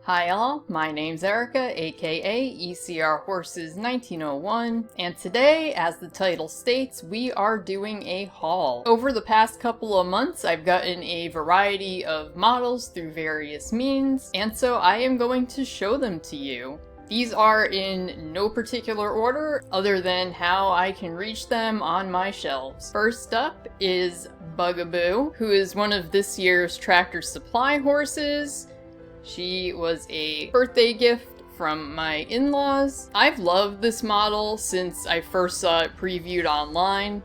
Hi all, my name's Erica, aka ECR Horses 1901, and today, as the title states, we are doing a haul. Over the past couple of months, I've gotten a variety of models through various means, and so I am going to show them to you. These are in no particular order, other than how I can reach them on my shelves. First up is Bugaboo, who is one of this year's Tractor Supply horses. She was a birthday gift from my in-laws. I've loved this model since I first saw it previewed online.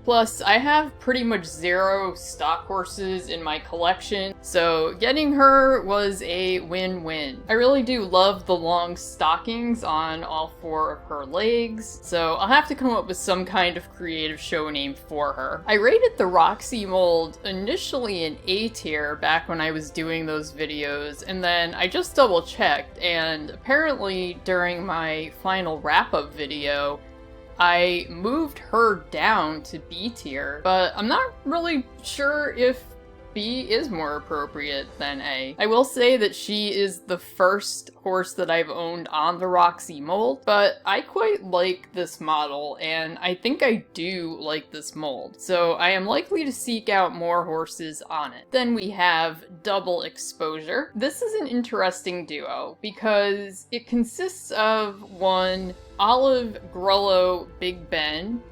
Plus, I have pretty much zero stock horses in my collection, so getting her was a win-win. I really do love the long stockings on all four of her legs, so I'll have to come up with some kind of creative show name for her. I rated the Roxy mold initially in A tier back when I was doing those videos, and then I just double-checked, and apparently during my final wrap-up video, I moved her down to B tier, but I'm not really sure if B is more appropriate than A. I will say that she is the first horse that I've owned on the Roxy mold, but I quite like this model, and I think I do like this mold, so I am likely to seek out more horses on it. Then we have Double Exposure. This is an interesting duo, because it consists of one Olive Grello Big Ben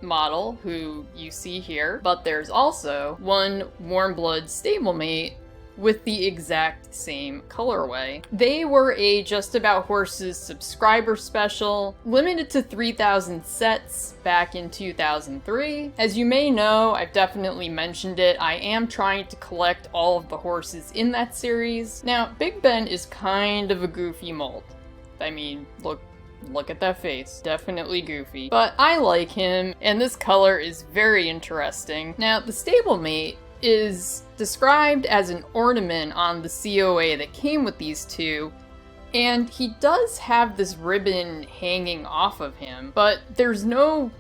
model, who you see here, but there's also one Warm Blood stablemate with the exact same colorway. They were a Just About Horses subscriber special, limited to 3,000 sets back in 2003. As you may know, I've definitely mentioned it, I am trying to collect all of the horses in that series. Now, Big Ben is kind of a goofy mold. I mean, look at that face. Definitely goofy. But I like him, and this color is very interesting. Now, the stablemate is described as an ornament on the COA that came with these two, and he does have this ribbon hanging off of him, but there's no...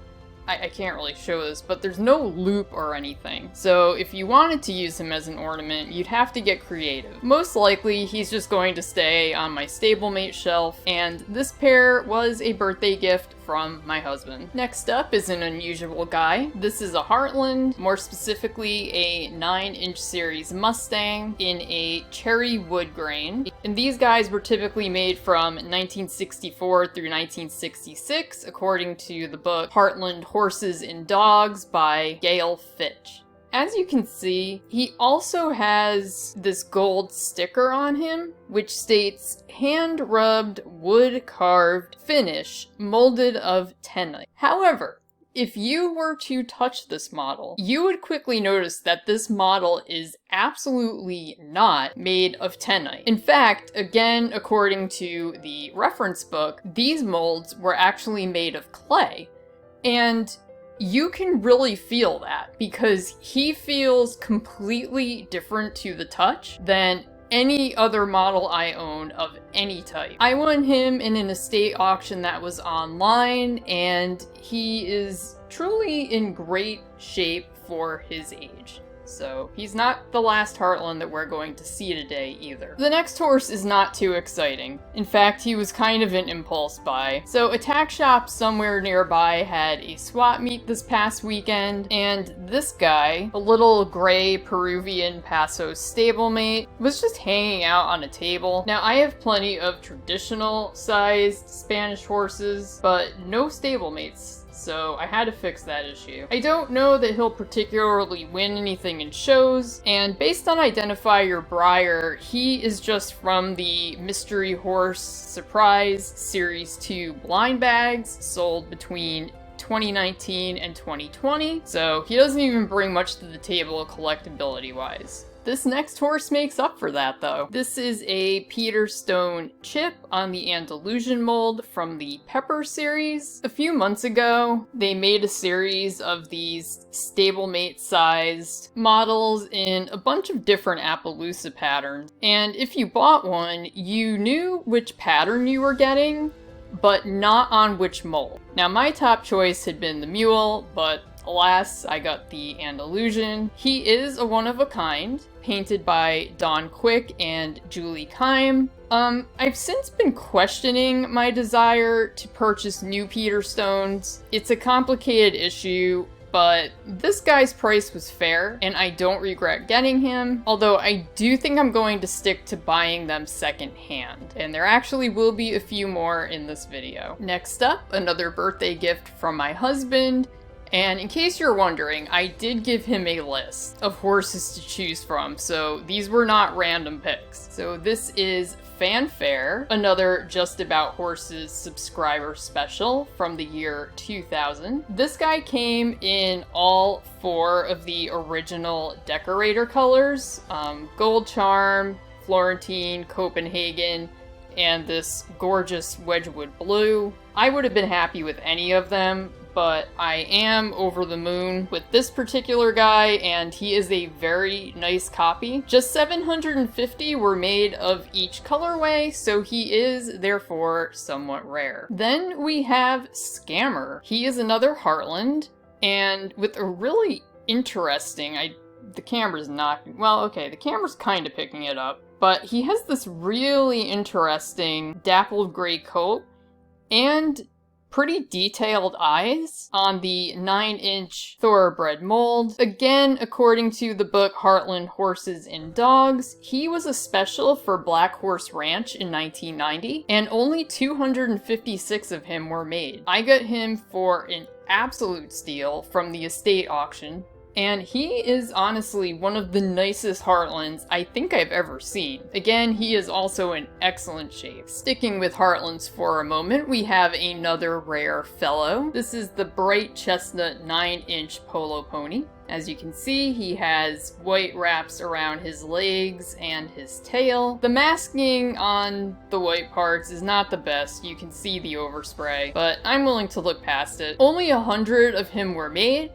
I can't really show this, but there's no loop or anything. So if you wanted to use him as an ornament, you'd have to get creative. Most likely, he's just going to stay on my stablemate shelf, and this pair was a birthday gift from my husband. Next up is an unusual guy. This is a Hartland, more specifically a 9-inch series Mustang in a cherry wood grain. And these guys were typically made from 1964 through 1966, according to the book Hartland Horses and Dogs by Gail Fitch. As you can see, he also has this gold sticker on him, which states, hand-rubbed, wood-carved finish, molded of tenite. However, if you were to touch this model, you would quickly notice that this model is absolutely not made of tenite. In fact, again, according to the reference book, these molds were actually made of clay. And you can really feel that, because he feels completely different to the touch than any other model I own of any type. I won him in an estate auction that was online, and he is truly in great shape for his age. So he's not the last Hartland that we're going to see today either. The next horse is not too exciting. In fact, he was kind of an impulse buy. So a tack shop somewhere nearby had a swap meet this past weekend, and this guy, a little gray Peruvian Paso stablemate, was just hanging out on a table. Now, I have plenty of traditional sized Spanish horses, but no stablemates, so I had to fix that issue. I don't know that he'll particularly win anything in shows, and based on Identifier Breyer, he is just from the Mystery Horse Surprise Series 2 blind bags sold between 2019 and 2020, so he doesn't even bring much to the table collectability-wise. This next horse makes up for that, though. This is a Peter Stone chip on the Andalusian mold from the Pepper series. A few months ago, they made a series of these stablemate-sized models in a bunch of different Appaloosa patterns. And if you bought one, you knew which pattern you were getting, but not on which mold. Now, my top choice had been the mule, but alas, I got the Andalusian. He is a one-of-a-kind, painted by Don Quick and Julie Kime. I've since been questioning my desire to purchase new Peter Stones. It's a complicated issue, but this guy's price was fair, and I don't regret getting him, although I do think I'm going to stick to buying them secondhand, and there actually will be a few more in this video. Next up, another birthday gift from my husband, and in case you're wondering, I did give him a list of horses to choose from, so these were not random picks. So this is Fanfare, another Just About Horses subscriber special from the year 2000. This guy came in all 4 of the original decorator colors, Gold Charm, Florentine, Copenhagen, and this gorgeous Wedgwood blue. I would have been happy with any of them, but I am over the moon with this particular guy, and he is a very nice copy. Just 750 were made of each colorway, so he is therefore somewhat rare. Then we have Scammer. He is another Hartland, and with a really interesting, the camera's not, well, okay, the camera's kind of picking it up, but he has this really interesting dappled gray coat, and pretty detailed eyes on the 9-inch thoroughbred mold. Again, according to the book Hartland, Horses and Dogs, he was a special for Black Horse Ranch in 1990, and only 256 of him were made. I got him for an absolute steal from the estate auction, and he is honestly one of the nicest Hartlands I think I've ever seen. Again, he is also in excellent shape. Sticking with Hartlands for a moment, we have another rare fellow. This is the bright chestnut 9-inch polo pony. As you can see, he has white wraps around his legs and his tail. The masking on the white parts is not the best. You can see the overspray, but I'm willing to look past it. Only 100 of him were made,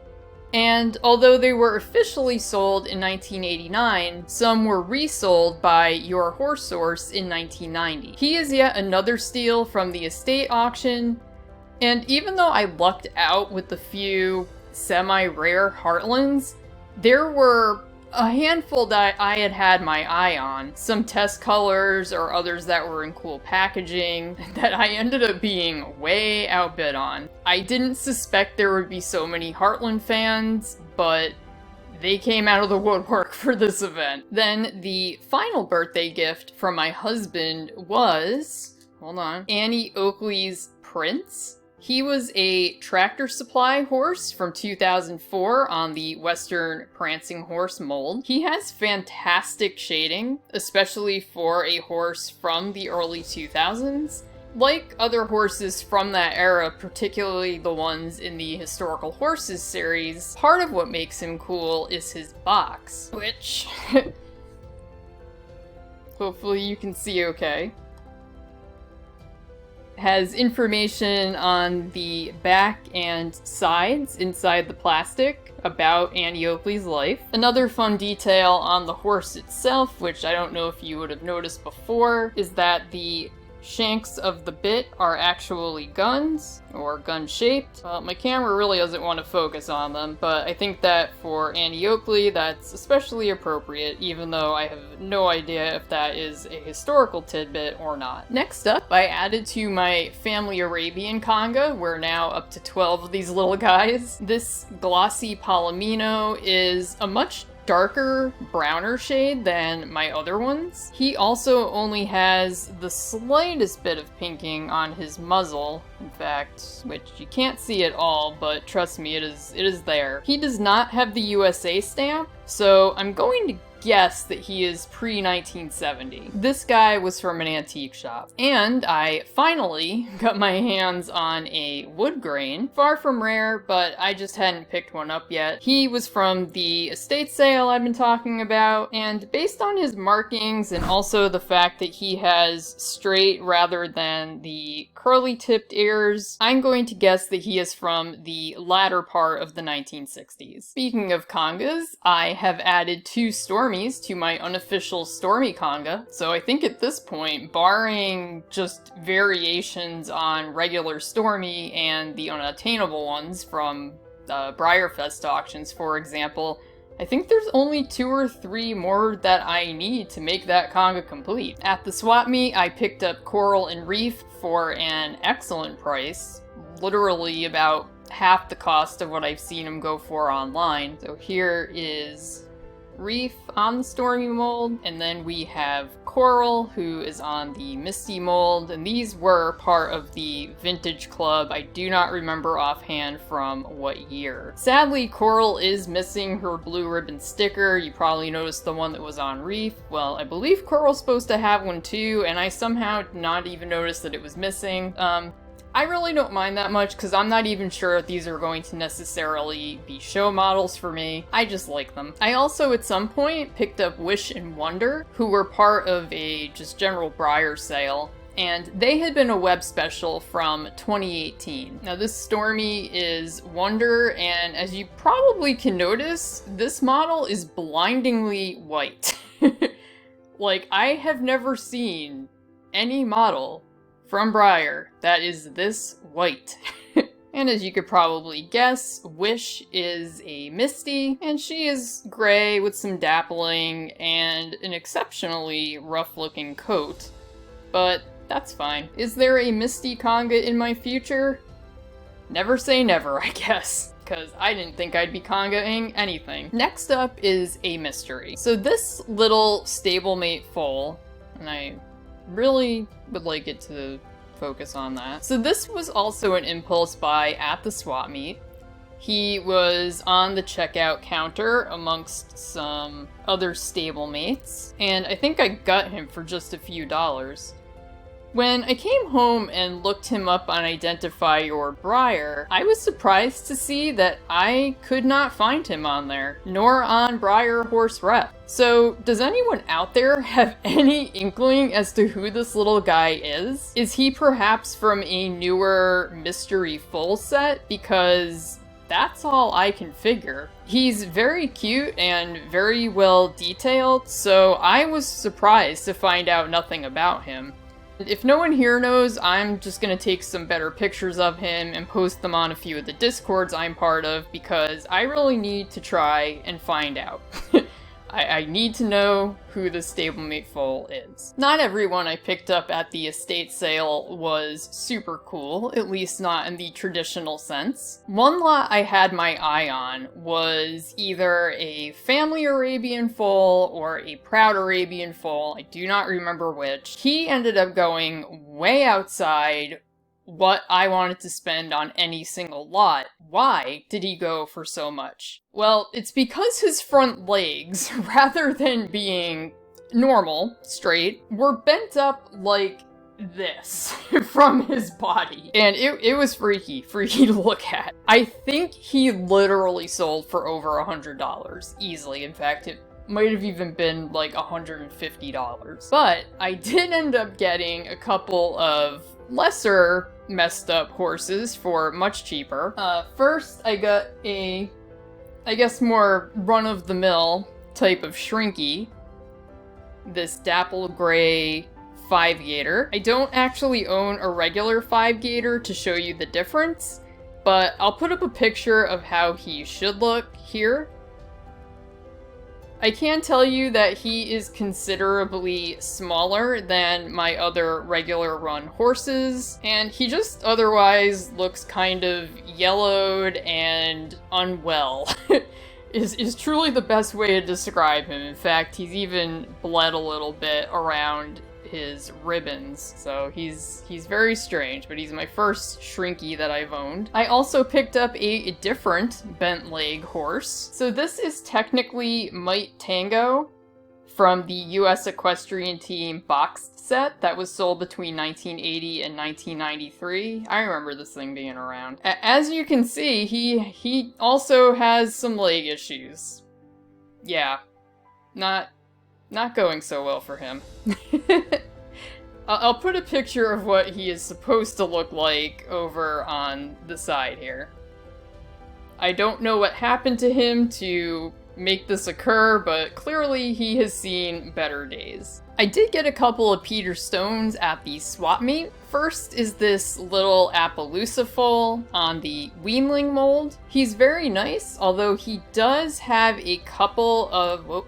and although they were officially sold in 1989, some were resold by Your Horse Source in 1990. He is yet another steal from the estate auction, and even though I lucked out with the few semi-rare Hartlands, there were a handful that I had my eye on. Some test colors or others that were in cool packaging that I ended up being way outbid on. I didn't suspect there would be so many Hartland fans, but they came out of the woodwork for this event. Then the final birthday gift from my husband was, hold on, Annie Oakley's Prince. He was a Tractor Supply horse from 2004 on the Western Prancing Horse mold. He has fantastic shading, especially for a horse from the early 2000s. Like other horses from that era, particularly the ones in the Historical Horses series, part of what makes him cool is his box, which hopefully you can see okay. Has information on the back and sides inside the plastic about Annie Oakley's life. Another fun detail on the horse itself, which I don't know if you would have noticed before, is that the shanks of the bit are actually guns, or gun-shaped. My camera really doesn't want to focus on them, but I think that for Annie Oakley, that's especially appropriate, even though I have no idea if that is a historical tidbit or not. Next up, I added to my family Arabian conga. We're now up to 12 of these little guys. This glossy Palomino is a much darker, browner shade than my other ones. He also only has the slightest bit of pinking on his muzzle, in fact, which you can't see at all, but trust me, it is there. He does not have the USA stamp, so I'm going to guess that he is pre-1970. This guy was from an antique shop. And I finally got my hands on a wood grain. Far from rare, but I just hadn't picked one up yet. He was from the estate sale I've been talking about, and based on his markings and also the fact that he has straight rather than the curly tipped ears, I'm going to guess that he is from the latter part of the 1960s. Speaking of congas, I have added 2 Stormies to my unofficial Stormy conga, so I think at this point, barring just variations on regular Stormy and the unattainable ones from Breyer Fest auctions, for example, I think there's only 2 or 3 more that I need to make that conga complete. At the swap meet, I picked up Coral and Reef for an excellent price, literally about half the cost of what I've seen them go for online. So here is Reef on the Stormy mold, and then we have Coral, who is on the Misty mold, and these were part of the Vintage Club. I do not remember offhand from what year. Sadly, Coral is missing her blue ribbon sticker. You probably noticed the one that was on Reef. Well, I believe Coral's supposed to have one too, and I somehow did not even notice that it was missing. I really don't mind that much because I'm not even sure if these are going to necessarily be show models for me. I just like them. I also at some point picked up Wish and Wonder, who were part of a just general Breyer sale, and they had been a web special from 2018. Now this Stormy is Wonder, and as you probably can notice, this model is blindingly white. Like, I have never seen any model from Breyer that is this white. And as you could probably guess, Wish is a Misty, and she is gray with some dappling and an exceptionally rough-looking coat. But that's fine. Is there a Misty conga in my future? Never say never, I guess, because I didn't think I'd be congaing anything. Next up is a mystery. So this little stablemate foal, and I really would like it to focus on that. So this was also an impulse buy at the swap meet. He was on the checkout counter amongst some other stablemates, and I think I got him for just a few dollars. When I came home and looked him up on Identify Your Breyer, I was surprised to see that I could not find him on there, nor on Breyer Horse Rep. So, does anyone out there have any inkling as to who this little guy is? Is he perhaps from a newer mystery full set? Because that's all I can figure. He's very cute and very well detailed, so I was surprised to find out nothing about him. If no one here knows, I'm just gonna take some better pictures of him and post them on a few of the Discords I'm part of, because I really need to try and find out. I need to know who the stablemate foal is. Not everyone I picked up at the estate sale was super cool, at least not in the traditional sense. One lot I had my eye on was either a family Arabian foal or a proud Arabian foal. I do not remember which. He ended up going way outside what I wanted to spend on any single lot. Why did he go for so much? Well, it's because his front legs, rather than being normal, straight, were bent up like this from his body. And it was freaky to look at. I think he literally sold for over $100, easily. In fact, it might have even been like $150. But I did end up getting a couple of lesser messed up horses for much cheaper. First I got a, I guess, more run-of-the-mill type of Shrinky. This dapple gray 5-gator. I don't actually own a regular 5-gator to show you the difference, but I'll put up a picture of how he should look here. I can tell you that he is considerably smaller than my other regular run horses, and he just otherwise looks kind of yellowed and unwell. is truly the best way to describe him. In fact, he's even bled a little bit around his ribbons, so he's very strange, but he's my first Shrinky that I've owned. I also picked up a different bent leg horse. So this is technically Might Tango from the US Equestrian Team boxed set that was sold between 1980 and 1993. I remember this thing being around. As you can see, he also has some leg issues. Yeah, not going so well for him. I'll put a picture of what he is supposed to look like over on the side here. I don't know what happened to him to make this occur, but clearly he has seen better days. I did get a couple of Peter Stones at the swap meet. First is this little Appaloosa foal on the Weanling mold. He's very nice, although he does have a couple of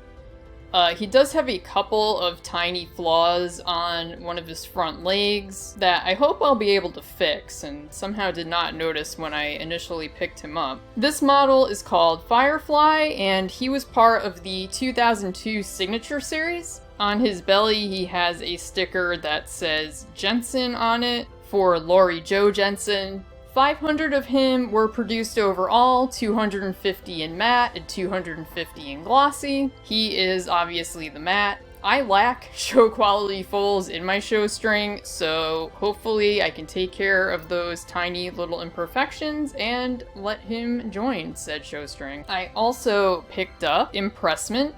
tiny flaws on one of his front legs that I hope I'll be able to fix, and somehow did not notice when I initially picked him up. This model is called Firefly, and he was part of the 2002 Signature series. On his belly, he has a sticker that says Jensen on it for Lori Jo Jensen. 500 of him were produced overall, 250 in matte and 250 in glossy. He is obviously the matte. I lack show quality foals in my show string, so hopefully I can take care of those tiny little imperfections and let him join said show string. I also picked up Impressment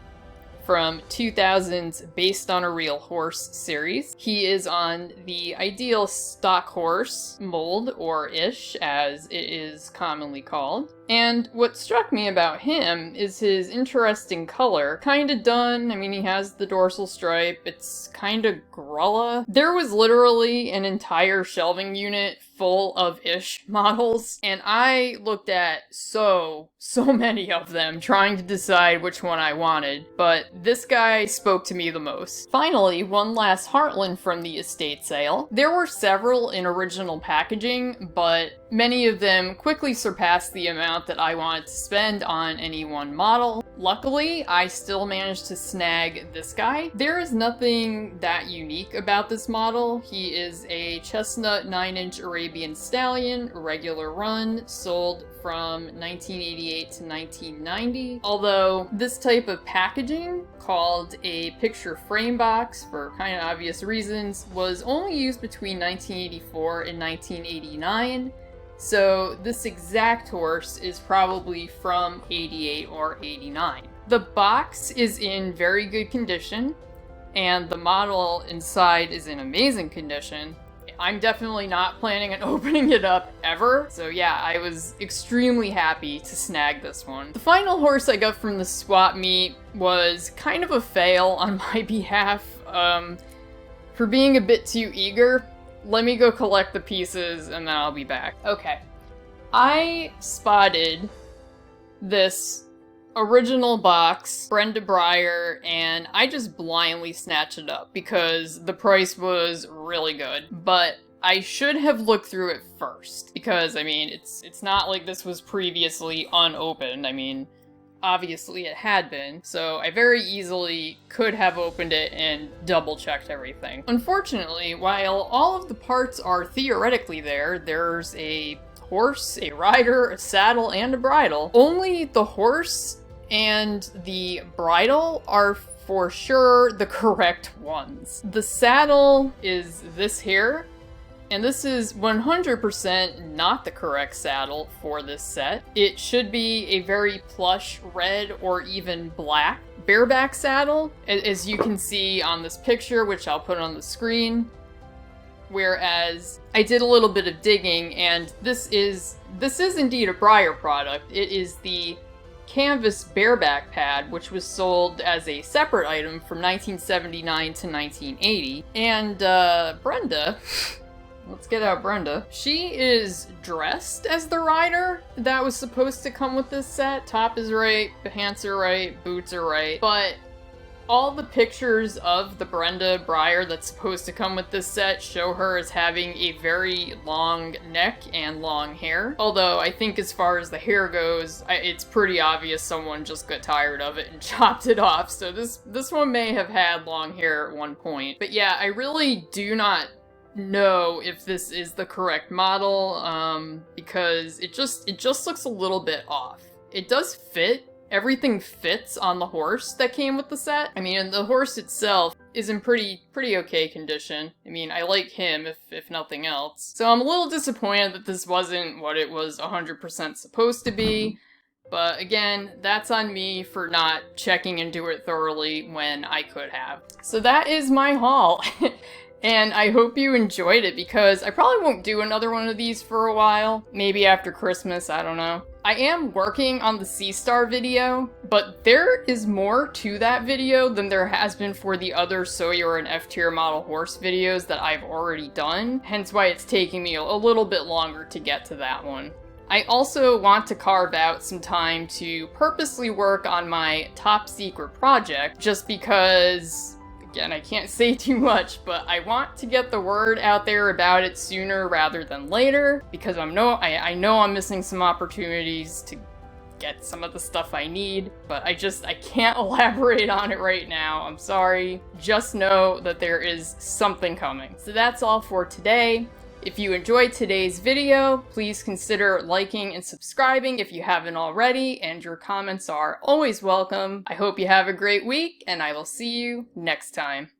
from 2000's Based on a Real Horse series. He is on the ideal stock horse mold, or ish, as it is commonly called. And what struck me about him is his interesting color. Kinda dun, I mean, he has the dorsal stripe, it's kinda grulla. There was literally an entire shelving unit full of ish models, and I looked at so many of them trying to decide which one I wanted, but this guy spoke to me the most. Finally, one last Hartland from the estate sale. There were several in original packaging, but many of them quickly surpassed the amount that I wanted to spend on any one model. Luckily, I still managed to snag this guy. There is nothing that unique about this model. He is a chestnut 9-inch Arabian Stallion, regular run, sold from 1988 to 1990. Although this type of packaging, called a picture frame box for kind of obvious reasons, was only used between 1984 and 1989. So this exact horse is probably from 88 or 89. The box is in very good condition, and the model inside is in amazing condition. I'm definitely not planning on opening it up ever, so yeah, I was extremely happy to snag this one. The final horse I got from the swap meet was kind of a fail on my behalf. For being a bit too eager, let me go collect the pieces and then I'll be back. Okay. I spotted this original box, Brenda Breyer, and I just blindly snatched it up because the price was really good. But I should have looked through it first because, I mean, it's not like this was previously unopened. I mean, obviously it had been, so I very easily could have opened it and double-checked everything. Unfortunately, while all of the parts are theoretically there, there's a horse, a rider, a saddle, and a bridle. Only the horse and the bridle are for sure the correct ones. The saddle is this here, and this is 100% not the correct saddle for this set. It should be a very plush red or even black bareback saddle, as you can see on this picture, which I'll put on the screen. Whereas I did a little bit of digging, and this is indeed a Breyer product. It is the canvas bareback pad, which was sold as a separate item from 1979 to 1980. And Brenda, let's get out Brenda. She is dressed as the rider that was supposed to come with this set. Top is right, pants are right, boots are right, but all the pictures of the Brenda Breyer that's supposed to come with this set show her as having a very long neck and long hair. Although I think as far as the hair goes, it's pretty obvious someone just got tired of it and chopped it off. So this one may have had long hair at one point. But yeah, I really do not know if this is the correct model, because it just looks a little bit off. It does fit. Everything fits on the horse that came with the set. I mean, the horse itself is in pretty okay condition. I mean, I like him, if nothing else. So I'm a little disappointed that this wasn't what it was 100% supposed to be. But again, that's on me for not checking into it thoroughly when I could have. So that is my haul. And I hope you enjoyed it, because I probably won't do another one of these for a while. Maybe after Christmas, I don't know. I am working on the C-Star video, but there is more to that video than there has been for the other Sawyer and F-tier model horse videos that I've already done, hence why it's taking me a little bit longer to get to that one. I also want to carve out some time to purposely work on my top secret project, just because, again, I can't say too much, but I want to get the word out there about it sooner rather than later, because I know I'm missing some opportunities to get some of the stuff I need, but I can't elaborate on it right now. I'm sorry. Just know that there is something coming. So that's all for today. If you enjoyed today's video, please consider liking and subscribing if you haven't already, and your comments are always welcome. I hope you have a great week, and I will see you next time.